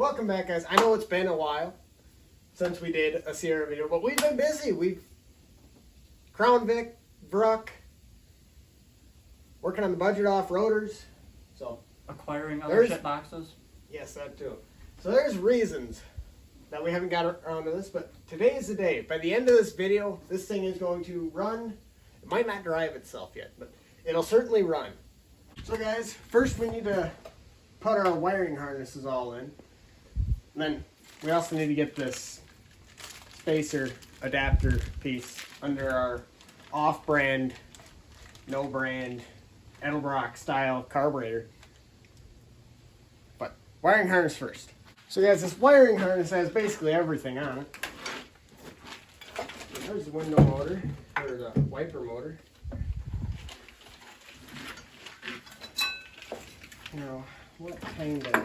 Welcome back, guys. I know it's been a while since we did a Sierra video, but we've been busy. We've Crown Vic, Bruck, working on the budget off-roaders. So acquiring other shit boxes. Yes, that too. So there's reasons that we haven't got around to this, but today is the day. By the end of this video, this thing is going to run. It might not drive itself yet, but it'll certainly run. So guys, first we need to put our wiring harnesses all in. And then we also need to get this spacer adapter piece under our off-brand, no-brand, Edelbrock style carburetor. But wiring harness first. So guys, this wiring harness has basically everything on it. There's the window motor, or the wiper motor. Now, what kind of...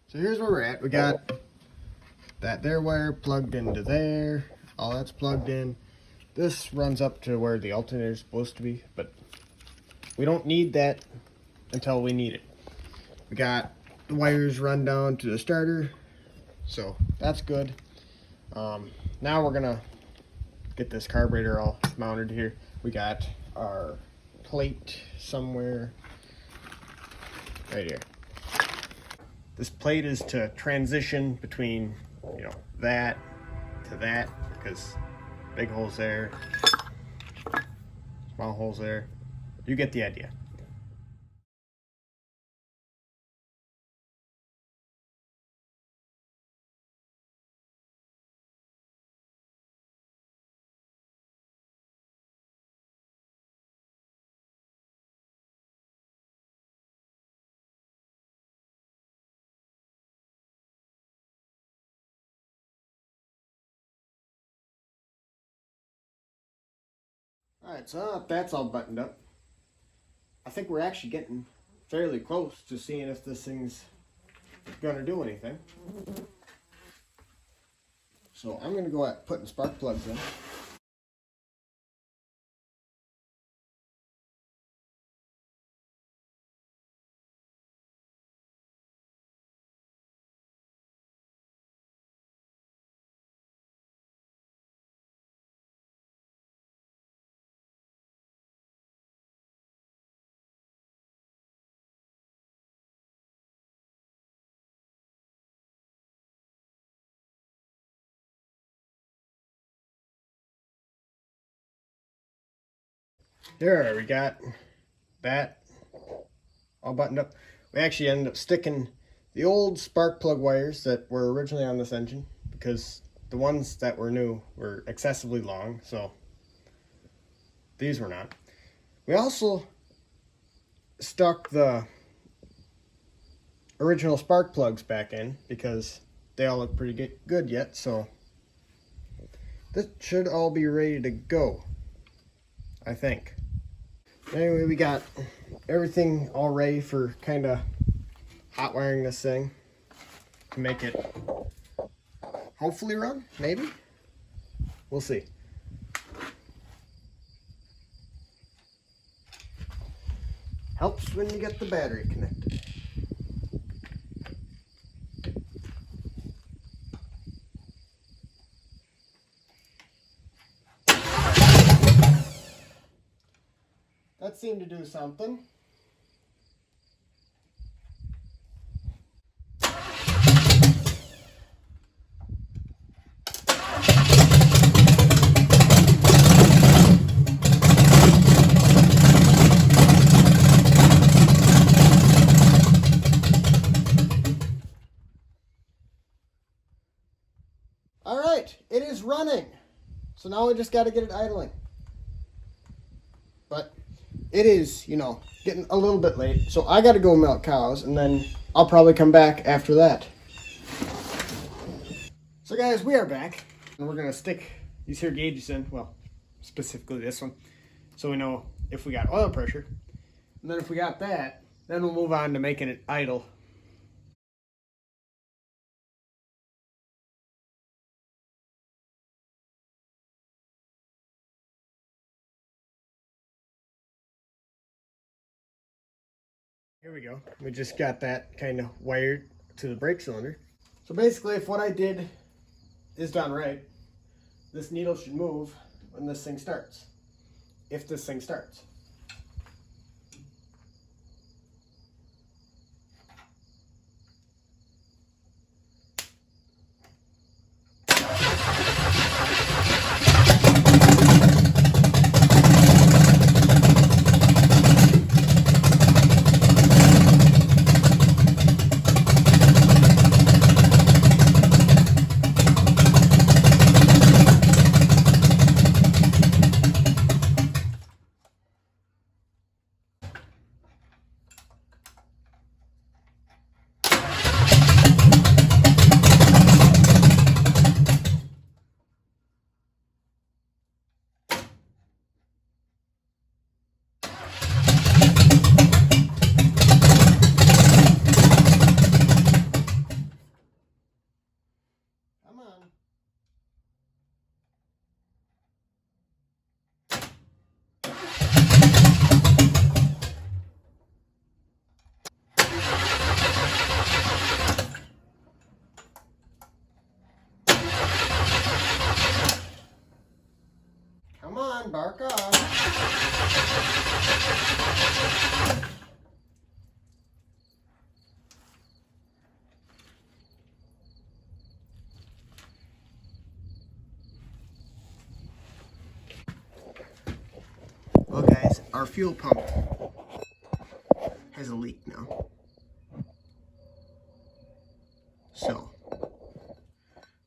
So here's where we're at. We got that there wire plugged into there. All that's plugged in. This runs up to where the alternator is supposed to be, but we don't need that until we need it. We got the wires run down to the starter, so that's good. Now we're gonna get this carburetor all mounted here. We got our plate somewhere right here. This plate is to transition between, you know, that to that, because big holes there, small holes there. You get the idea. Alright, so that's all buttoned up. I think we're actually getting fairly close to seeing if this thing's gonna do anything. So I'm gonna go at putting spark plugs in. There, we got that all buttoned up. We actually ended up sticking the old spark plug wires that were originally on this engine, because the ones that were new were excessively long, so these were not. We also stuck the original spark plugs back in because they all look pretty good yet, so this should all be ready to go, I think. Anyway, we got everything all ready for kind of hot wiring this thing to make it hopefully run, maybe? We'll see. Helps when you get the battery connected. That seemed to do something. All right, it is running. So now we just got to get it idling. But it is, you know, getting a little bit late. So I got to go milk cows, and then I'll probably come back after that. So guys, we are back. And we're going to stick these here gauges in. Well, specifically this one. So we know if we got oil pressure. And then if we got that, then we'll move on to making it idle. Here we go. We just got that kind of wired to the brake cylinder. So basically, if what I did is done right, this needle should move when this thing starts. If this thing starts. Come on. Come on, bark off. Well guys, our fuel pump has a leak now. So,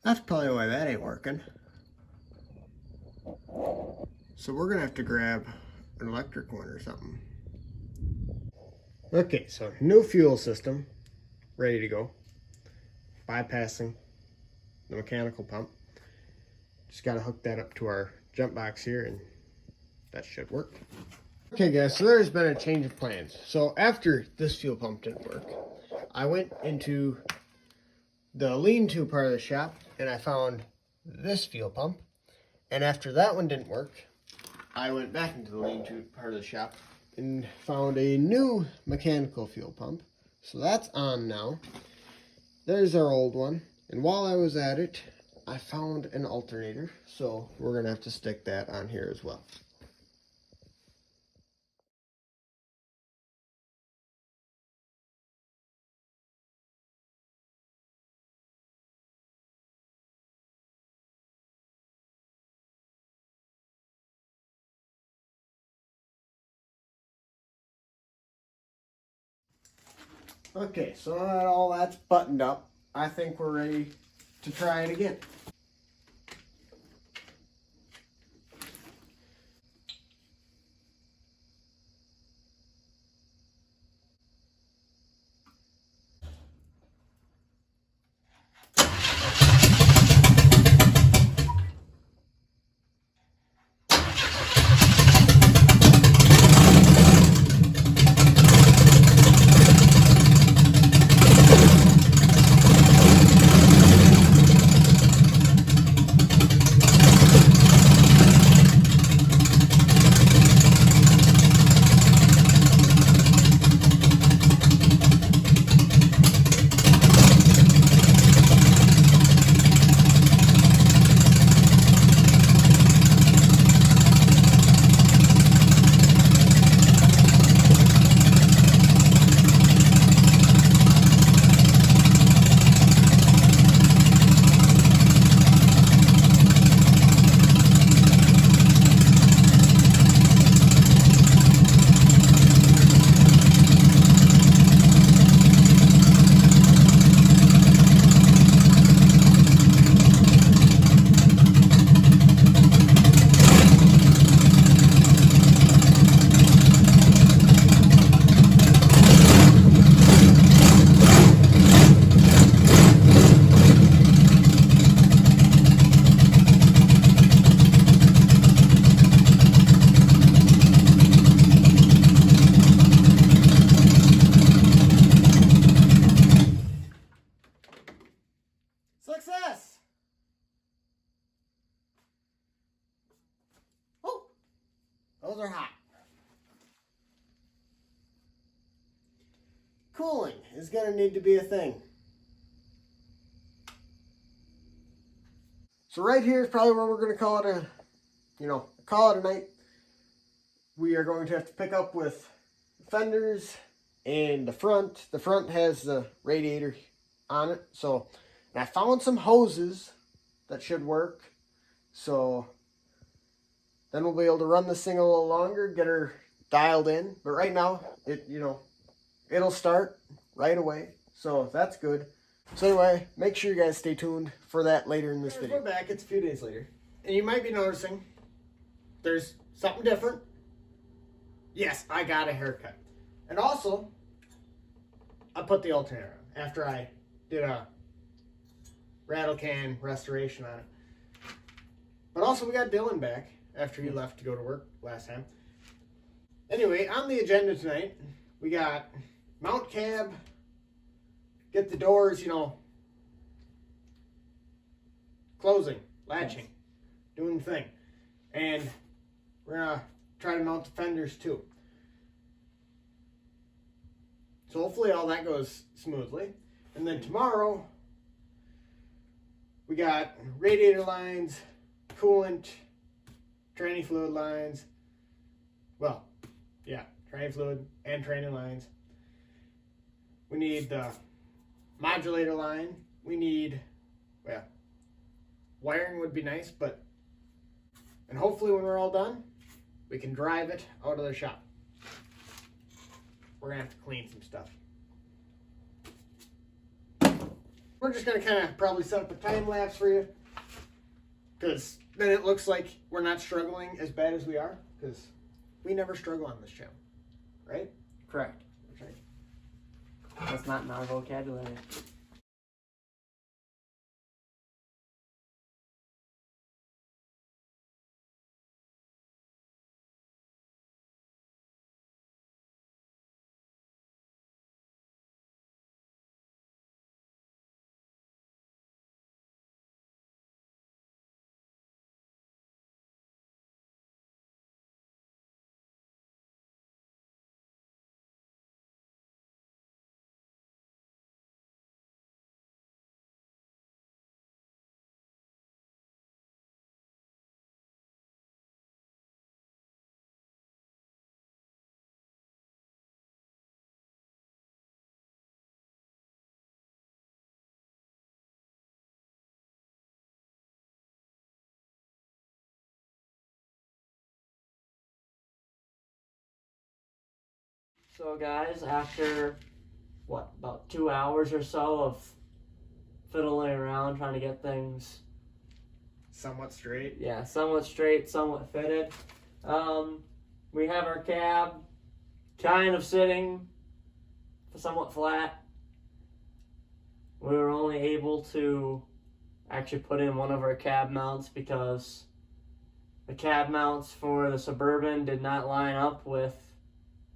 that's probably why that ain't working. So we're gonna have to grab an electric one or something. Okay, so new fuel system, ready to go. Bypassing the mechanical pump. Just gotta hook that up to our jump box here and that should work. Okay guys, so there's been a change of plans. So after this fuel pump didn't work, I went into the lean-to part of the shop and I found this fuel pump. And after that one didn't work, I went back into the lean-to part of the shop and found a new mechanical fuel pump. So that's on now. There's our old one. And while I was at it, I found an alternator. So we're gonna have to stick that on here as well. Okay, so now that all that's buttoned up, I think we're ready to try it again. Those are hot. Cooling is going to need to be a thing. So right here is probably where we're going to call it a night. We are going to have to pick up with fenders and the front. The front has the radiator on it. So I found some hoses that should work. So then we'll be able to run this thing a little longer, get her dialed in. But right now, it'll start right away. So that's good. So anyway, make sure you guys stay tuned for that later in this video. We're back. It's a few days later. And you might be noticing there's something different. Yes, I got a haircut. And also, I put the alternator on after I did a rattle can restoration on it. But also we got Dylan back after he left to go to work last time. Anyway, on the agenda tonight, we got mount cab, get the doors, closing, latching, doing the thing. And we're going to try to mount the fenders too. So hopefully all that goes smoothly. And then tomorrow, we got radiator lines, coolant, training fluid lines. Well, yeah, training fluid and training lines. We need the modulator line. We need, wiring would be nice, and hopefully when we're all done, we can drive it out of the shop. We're gonna have to clean some stuff. We're just gonna kind of probably set up a time lapse for you, because then it looks like we're not struggling as bad as we are, because we never struggle on this channel, right? Correct. That's right. That's not in our vocabulary. So guys, after about 2 hours or so of fiddling around trying to get things Somewhat straight. Yeah, somewhat straight, somewhat fitted. We have our cab kind of sitting somewhat flat. We were only able to actually put in one of our cab mounts because the cab mounts for the Suburban did not line up with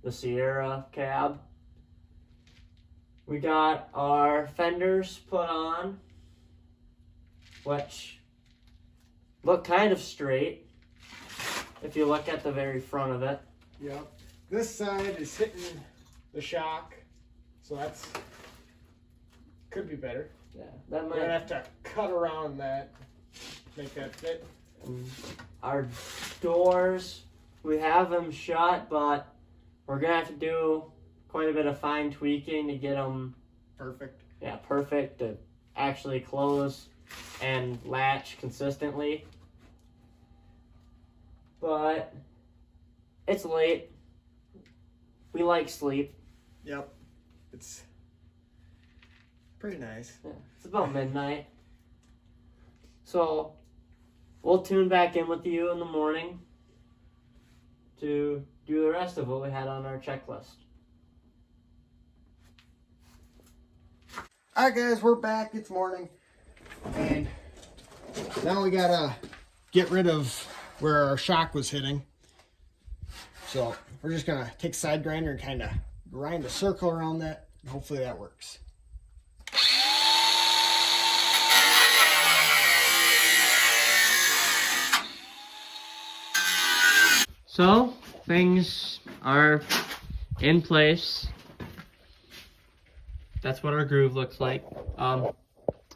the Sierra cab. We got our fenders put on, which look kind of straight if you look at the very front of it. Yep. This side is hitting the shock, so that's could be better. Yeah, that We're might gonna have to cut around that, make that fit. Our doors, we have them shut, but we're gonna have to do quite a bit of fine tweaking to get them perfect. Yeah, perfect to actually close and latch consistently. But it's late. We like sleep. Yep. It's pretty nice. Yeah, it's about midnight. So we'll tune back in with you in the morning to do the rest of what we had on our checklist. Alright guys, we're back. It's morning. And now we gotta get rid of where our shock was hitting. So we're just gonna take a side grinder and kind of grind a circle around that. And hopefully that works. So things are in place. That's what our groove looks like.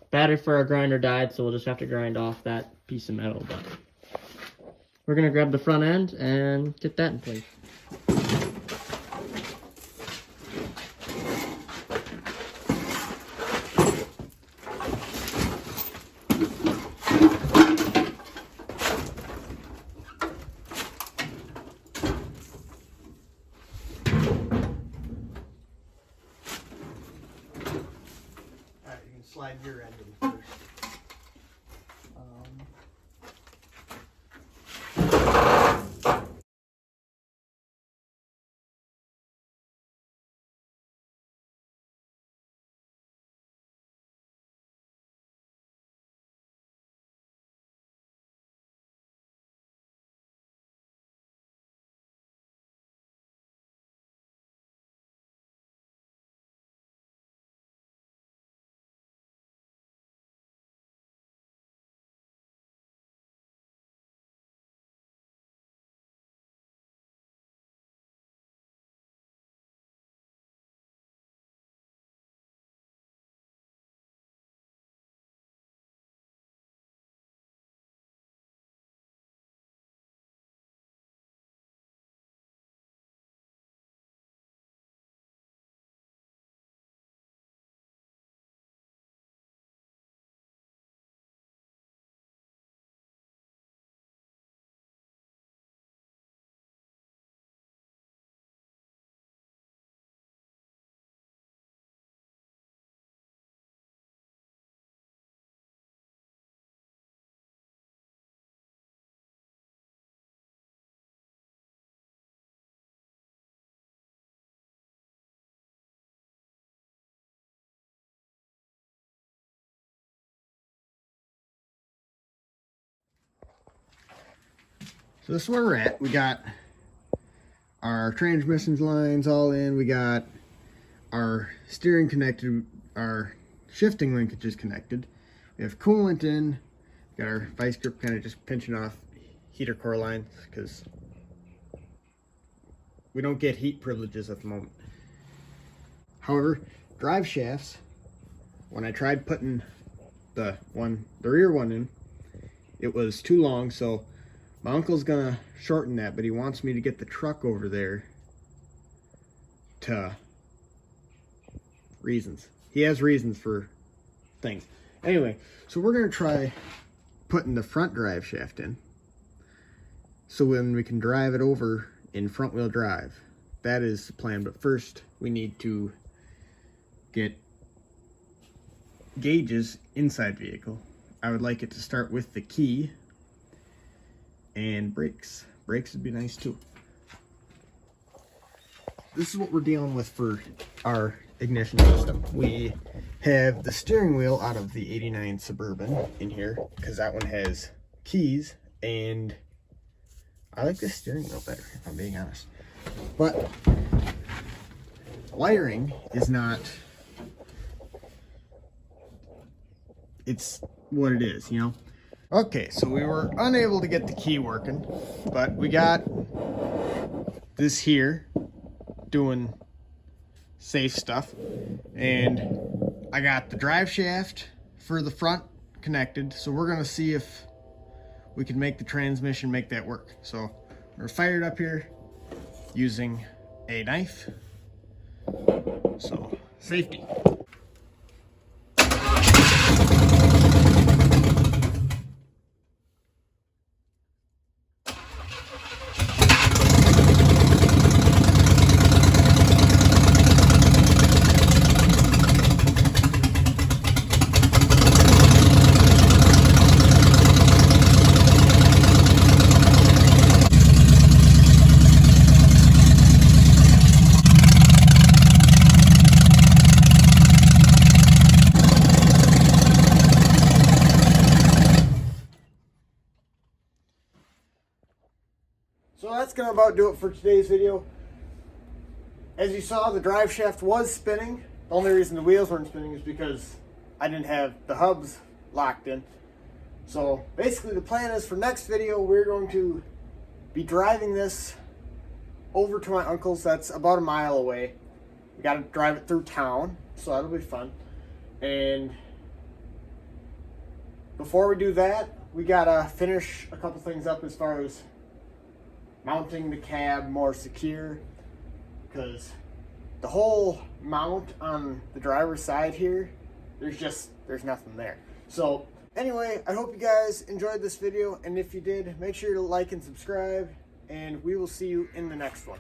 Battery for our grinder died, so we'll just have to grind off that piece of metal. But we're gonna grab the front end and get that in place. Slide your end in first. So this is where we're at. We got our transmission lines all in. We got our steering connected, our shifting linkages connected. We have coolant in. We got our vice grip kind of just pinching off heater core lines because we don't get heat privileges at the moment. However, drive shafts, when I tried putting the rear one in, it was too long, so my uncle's gonna shorten that, but he wants me to get the truck over there to reasons. He has reasons for things. Anyway, so we're gonna try putting the front drive shaft in so when we can drive it over in front wheel drive. That is the plan, but first we need to get gauges inside vehicle. I would like it to start with the key and brakes. Brakes would be nice too. This is what we're dealing with for our ignition system. We have the steering wheel out of the 89 Suburban in here because that one has keys, and I like the steering wheel better if I'm being honest. But wiring is not, it's what it is, you know? Okay, so we were unable to get the key working, but we got this here doing safe stuff, and I got the drive shaft for the front connected, so we're gonna see if we can make the transmission make that work. So we're fired up here using a knife, so safety. So that's gonna about do it for today's video. As you saw, the drive shaft was spinning. The only reason the wheels weren't spinning is because I didn't have the hubs locked in. So basically the plan is for next video, we're going to be driving this over to my uncle's. That's about a mile away. We got to drive it through town, so that'll be fun. And before we do that, we got to finish a couple things up as far as mounting the cab more secure, because the whole mount on the driver's side here, there's nothing there. So anyway, I hope you guys enjoyed this video, and if you did, make sure to like and subscribe, and we will see you in the next one.